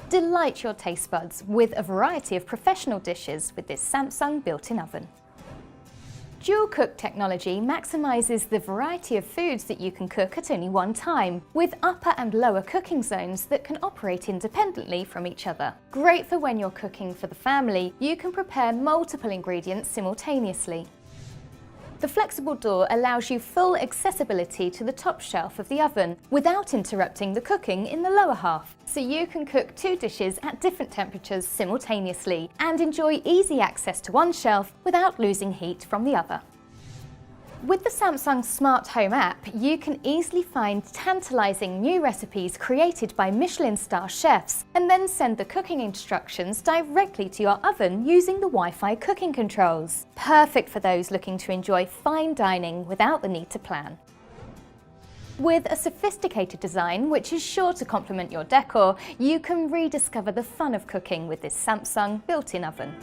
Delight your taste buds with a variety of professional dishes with this Samsung built-in oven. Dual cook technology maximises the variety of foods that you can cook at only one time, with upper and lower cooking zones that can operate independently from each other. Great for when you're cooking for the family, you can prepare multiple ingredients simultaneously. The flexible door allows you full accessibility to the top shelf of the oven without interrupting the cooking in the lower half, so you can cook 2 dishes at different temperatures simultaneously and enjoy easy access to one shelf without losing heat from the other. With the Samsung Smart Home app, you can easily find tantalising new recipes created by Michelin star chefs and then send the cooking instructions directly to your oven using the Wi-Fi cooking controls. Perfect for those looking to enjoy fine dining without the need to plan. With a sophisticated design which is sure to complement your decor, you can rediscover the fun of cooking with this Samsung built-in oven.